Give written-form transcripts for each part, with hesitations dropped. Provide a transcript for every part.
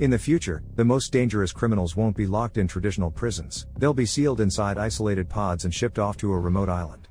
In the future, the most dangerous criminals won't be locked in traditional prisons, they'll be sealed inside isolated pods and shipped off to a remote island.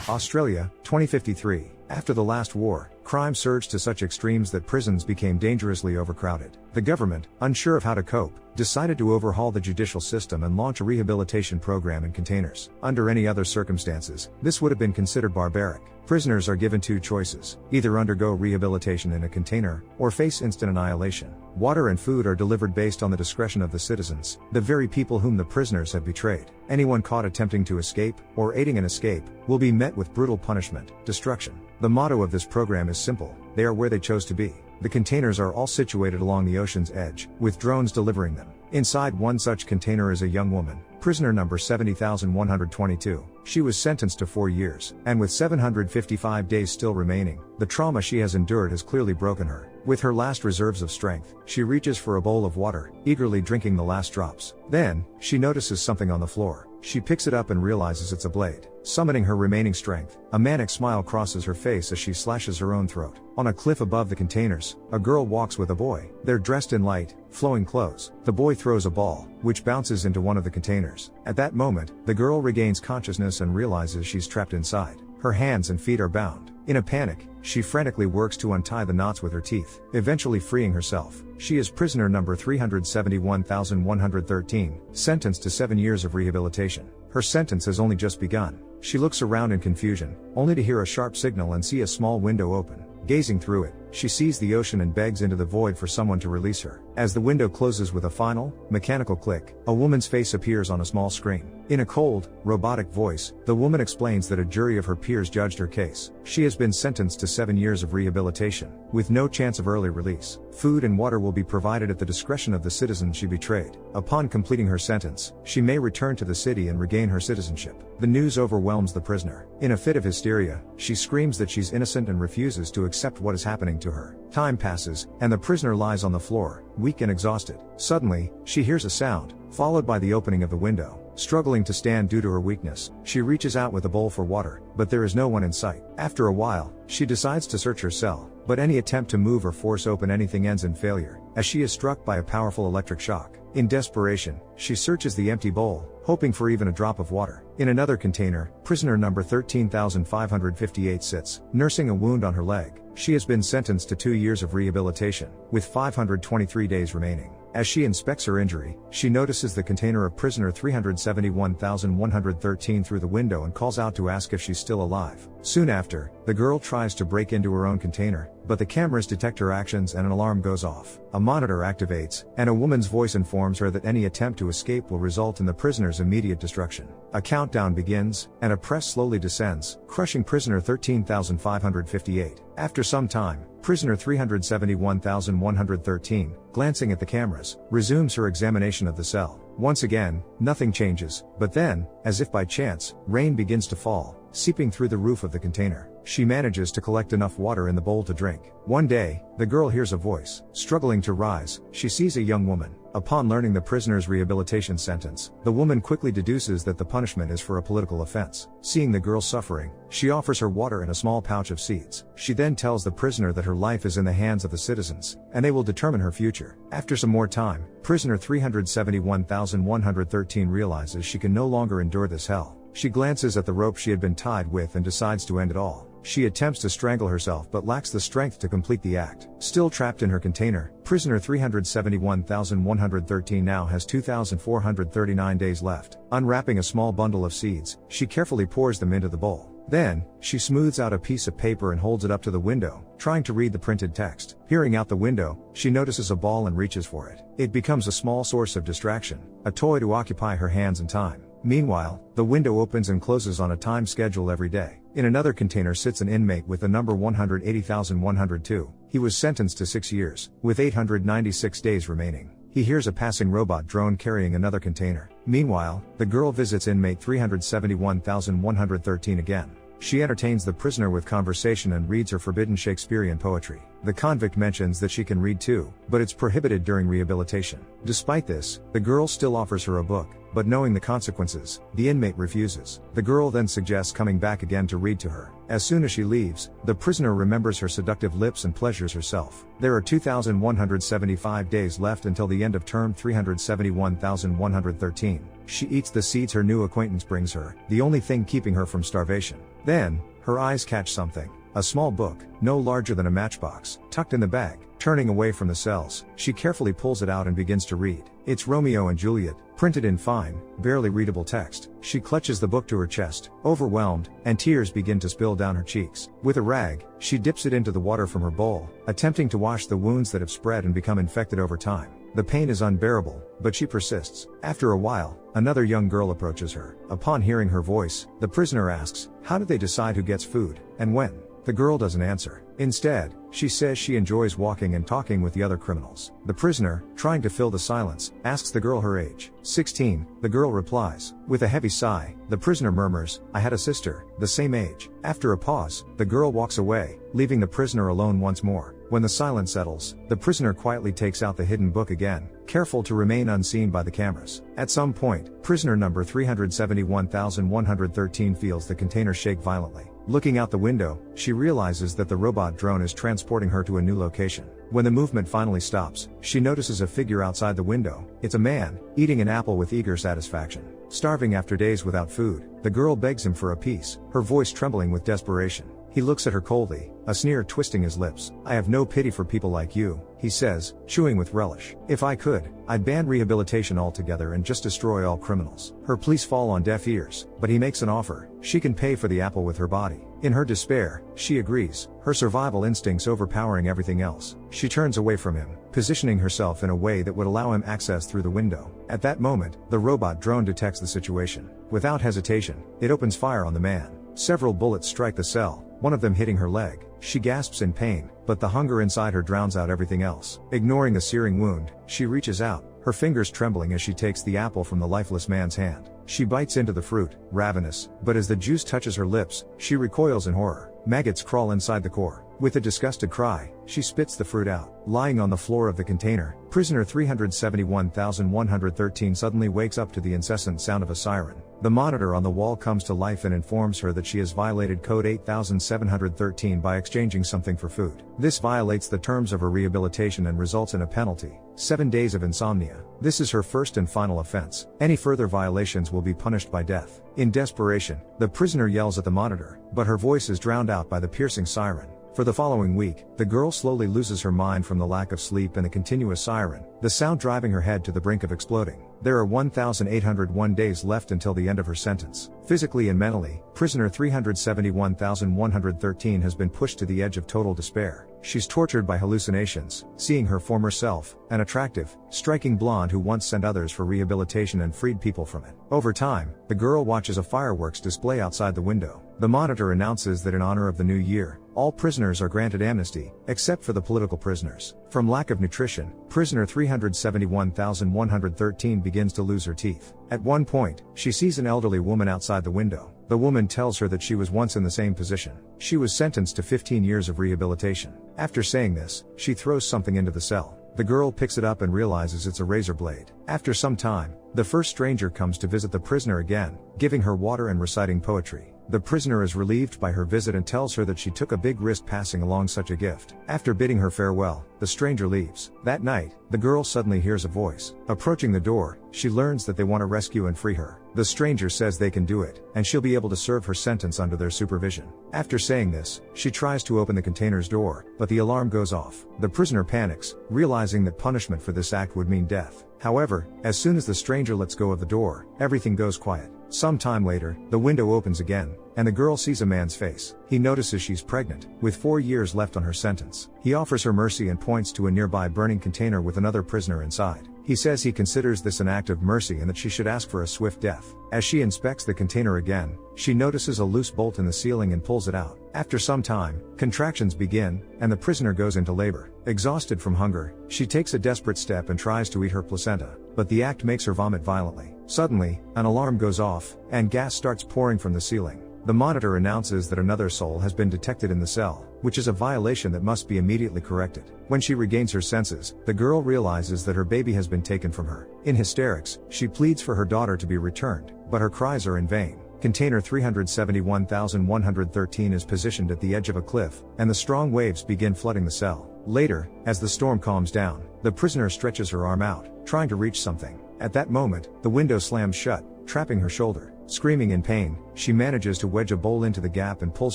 Australia, 2053. After the last war, crime surged to such extremes that prisons became dangerously overcrowded. The government, unsure of how to cope, decided to overhaul the judicial system and launch a rehabilitation program in containers. Under any other circumstances, this would have been considered barbaric. Prisoners are given two choices: either undergo rehabilitation in a container, or face instant annihilation. Water and food are delivered based on the discretion of the citizens, the very people whom the prisoners have betrayed. Anyone caught attempting to escape, or aiding an escape, will be met with brutal punishment, destruction. The motto of this program is simple: they are where they chose to be. The containers are all situated along the ocean's edge, with drones delivering them. Inside one such container is a young woman, prisoner number 70,122. She was sentenced to 4 years, and with 755 days still remaining, the trauma she has endured has clearly broken her. With her last reserves of strength, she reaches for a bowl of water, eagerly drinking the last drops. Then, she notices something on the floor. She picks it up and realizes it's a blade. Summoning her remaining strength, a manic smile crosses her face as she slashes her own throat. On a cliff above the containers, a girl walks with a boy. They're dressed in light, flowing clothes. The boy throws a ball, which bounces into one of the containers. At that moment, the girl regains consciousness and realizes she's trapped inside. Her hands and feet are bound. In a panic, she frantically works to untie the knots with her teeth, eventually freeing herself. She is prisoner number 371,113, sentenced to 7 years of rehabilitation. Her sentence has only just begun. She looks around in confusion, only to hear a sharp signal and see a small window open. Gazing through it, she sees the ocean and begs into the void for someone to release her. As the window closes with a final, mechanical click, a woman's face appears on a small screen. In a cold, robotic voice, the woman explains that a jury of her peers judged her case. She has been sentenced to 7 years of rehabilitation, with no chance of early release. Food and water will be provided at the discretion of the citizens she betrayed. Upon completing her sentence, she may return to the city and regain her citizenship. The news overwhelms the prisoner. In a fit of hysteria, she screams that she's innocent and refuses to accept what is happening to her. Time passes, and the prisoner lies on the floor, weak and exhausted. Suddenly, she hears a sound, followed by the opening of the window. Struggling to stand due to her weakness, she reaches out with a bowl for water, but there is no one in sight. After a while, she decides to search her cell, but any attempt to move or force open anything ends in failure, as she is struck by a powerful electric shock. In desperation, she searches the empty bowl, hoping for even a drop of water. In another container, prisoner number 13,558 sits, nursing a wound on her leg. She has been sentenced to 2 years of rehabilitation, with 523 days remaining. As she inspects her injury, she notices the container of prisoner 371,113 through the window and calls out to ask if she's still alive. Soon after, the girl tries to break into her own container, but the cameras detect her actions and an alarm goes off. A monitor activates, and a woman's voice informs her that any attempt to escape will result in the prisoner's immediate destruction. A countdown begins, and a press slowly descends, crushing prisoner 13,558. After some time, prisoner 371,113, glancing at the cameras, resumes her examination of the cell. Once again, nothing changes, but then, as if by chance, rain begins to fall, seeping through the roof of the container. She manages to collect enough water in the bowl to drink. One day, the girl hears a voice. Struggling to rise, she sees a young woman. Upon learning the prisoner's rehabilitation sentence, the woman quickly deduces that the punishment is for a political offense. Seeing the girl suffering, she offers her water and a small pouch of seeds. She then tells the prisoner that her life is in the hands of the citizens, and they will determine her future. After some more time, prisoner 371,113 realizes she can no longer endure this hell. She glances at the rope she had been tied with and decides to end it all. She attempts to strangle herself but lacks the strength to complete the act. Still trapped in her container, prisoner 371,113 now has 2,439 days left. Unwrapping a small bundle of seeds, she carefully pours them into the bowl. Then, she smooths out a piece of paper and holds it up to the window, trying to read the printed text. Peering out the window, she notices a ball and reaches for it. It becomes a small source of distraction, a toy to occupy her hands and time. Meanwhile, the window opens and closes on a time schedule every day. In another container sits an inmate with the number 180,102. He was sentenced to 6 years, with 896 days remaining. He hears a passing robot drone carrying another container. Meanwhile, the girl visits inmate 371,113 again. She entertains the prisoner with conversation and reads her forbidden Shakespearean poetry. The convict mentions that she can read too, but it's prohibited during rehabilitation. Despite this, the girl still offers her a book, but knowing the consequences, the inmate refuses. The girl then suggests coming back again to read to her. As soon as she leaves, the prisoner remembers her seductive lips and pleasures herself. There are 2,175 days left until the end of term 371,113. She eats the seeds her new acquaintance brings her, the only thing keeping her from starvation. Then, her eyes catch something. A small book, no larger than a matchbox, tucked in the bag. Turning away from the cells, she carefully pulls it out and begins to read. It's Romeo and Juliet, printed in fine, barely readable text. She clutches the book to her chest, overwhelmed, and tears begin to spill down her cheeks. With a rag, she dips it into the water from her bowl, attempting to wash the wounds that have spread and become infected over time. The pain is unbearable, but she persists. After a while, another young girl approaches her. Upon hearing her voice, the prisoner asks, how do they decide who gets food, and when? The girl doesn't answer. Instead, she says she enjoys walking and talking with the other criminals. The prisoner, trying to fill the silence, asks the girl her age. 16, the girl replies. With a heavy sigh, the prisoner murmurs, I had a sister, the same age. After a pause, the girl walks away, leaving the prisoner alone once more. When the silence settles, the prisoner quietly takes out the hidden book again, careful to remain unseen by the cameras. At some point, prisoner number 371,113 feels the container shake violently. Looking out the window, she realizes that the robot drone is transporting her to a new location. When the movement finally stops, she notices a figure outside the window. It's a man, eating an apple with eager satisfaction. Starving after days without food, the girl begs him for a piece, her voice trembling with desperation. He looks at her coldly, a sneer twisting his lips. I have no pity for people like you, he says, chewing with relish. If I could, I'd ban rehabilitation altogether and just destroy all criminals. Her pleas fall on deaf ears, but he makes an offer. She can pay for the apple with her body. In her despair, she agrees, her survival instincts overpowering everything else. She turns away from him, positioning herself in a way that would allow him access through the window. At that moment, the robot drone detects the situation. Without hesitation, it opens fire on the man. Several bullets strike the cell, one of them hitting her leg. She gasps in pain, but the hunger inside her drowns out everything else. Ignoring the searing wound, she reaches out, her fingers trembling as she takes the apple from the lifeless man's hand. She bites into the fruit, ravenous, but as the juice touches her lips, she recoils in horror. Maggots crawl inside the core. With a disgusted cry, she spits the fruit out. Lying on the floor of the container, prisoner 371,113 suddenly wakes up to the incessant sound of a siren. The monitor on the wall comes to life and informs her that she has violated code 8713 by exchanging something for food. This violates the terms of her rehabilitation and results in a penalty, 7 days of insomnia. This is her first and final offense. Any further violations will be punished by death. In desperation, the prisoner yells at the monitor, but her voice is drowned out by the piercing siren. For the following week, the girl slowly loses her mind from the lack of sleep and the continuous siren, the sound driving her head to the brink of exploding. There are 1,801 days left until the end of her sentence. Physically and mentally, prisoner 371,113 has been pushed to the edge of total despair. She's tortured by hallucinations, seeing her former self, an attractive, striking blonde who once sent others for rehabilitation and freed people from it. Over time, the girl watches a fireworks display outside the window. The monitor announces that in honor of the new year, all prisoners are granted amnesty, except for the political prisoners. From lack of nutrition, prisoner 371,113 begins to lose her teeth. At one point, she sees an elderly woman outside the window. The woman tells her that she was once in the same position. She was sentenced to 15 years of rehabilitation. After saying this, she throws something into the cell. The girl picks it up and realizes it's a razor blade. After some time, the first stranger comes to visit the prisoner again, giving her water and reciting poetry. The prisoner is relieved by her visit and tells her that she took a big risk passing along such a gift. After bidding her farewell, the stranger leaves. That night, the girl suddenly hears a voice. Approaching the door, she learns that they want to rescue and free her. The stranger says they can do it, and she'll be able to serve her sentence under their supervision. After saying this, she tries to open the container's door, but the alarm goes off. The prisoner panics, realizing that punishment for this act would mean death. However, as soon as the stranger lets go of the door, everything goes quiet. Some time later, the window opens again, and the girl sees a man's face. He notices she's pregnant, with 4 years left on her sentence. He offers her mercy and points to a nearby burning container with another prisoner inside. He says he considers this an act of mercy and that she should ask for a swift death. As she inspects the container again, she notices a loose bolt in the ceiling and pulls it out. After some time, contractions begin, and the prisoner goes into labor. Exhausted from hunger, she takes a desperate step and tries to eat her placenta, but the act makes her vomit violently. Suddenly, an alarm goes off, and gas starts pouring from the ceiling. The monitor announces that another soul has been detected in the cell. which is a violation that must be immediately corrected. When she regains her senses, the girl realizes that her baby has been taken from her. In hysterics, she pleads for her daughter to be returned, but her cries are in vain. Container 371113 is positioned at the edge of a cliff, and the strong waves begin flooding the cell. Later, as the storm calms down, the prisoner stretches her arm out, trying to reach something. At that moment, the window slams shut, trapping her shoulder. Screaming in pain, she manages to wedge a bowl into the gap and pulls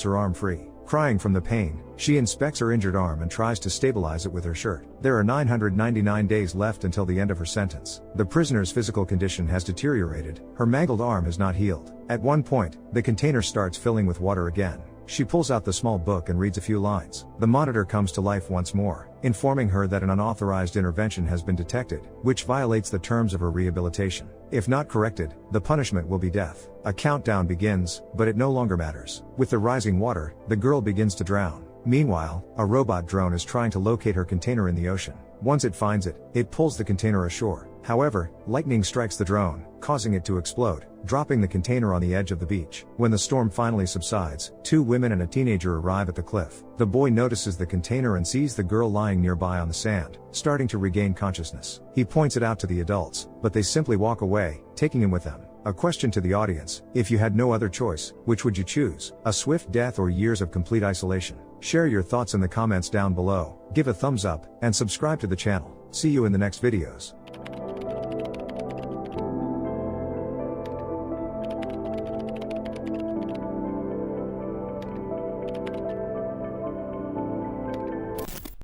her arm free. Crying from the pain, she inspects her injured arm and tries to stabilize it with her shirt. There are 999 days left until the end of her sentence. The prisoner's physical condition has deteriorated, her mangled arm has not healed. At one point, the container starts filling with water again. She pulls out the small book and reads a few lines. The monitor comes to life once more, informing her that an unauthorized intervention has been detected, which violates the terms of her rehabilitation. If not corrected, the punishment will be death. A countdown begins, but it no longer matters. With the rising water, the girl begins to drown. Meanwhile, a robot drone is trying to locate her container in the ocean. Once it finds it, it pulls the container ashore. However, lightning strikes the drone, causing it to explode, dropping the container on the edge of the beach. When the storm finally subsides, 2 women and a teenager arrive at the cliff. The boy notices the container and sees the girl lying nearby on the sand, starting to regain consciousness. He points it out to the adults, but they simply walk away, taking him with them. A question to the audience: if you had no other choice, which would you choose? A swift death or years of complete isolation? Share your thoughts in the comments down below, give a thumbs up, and subscribe to the channel. See you in the next videos.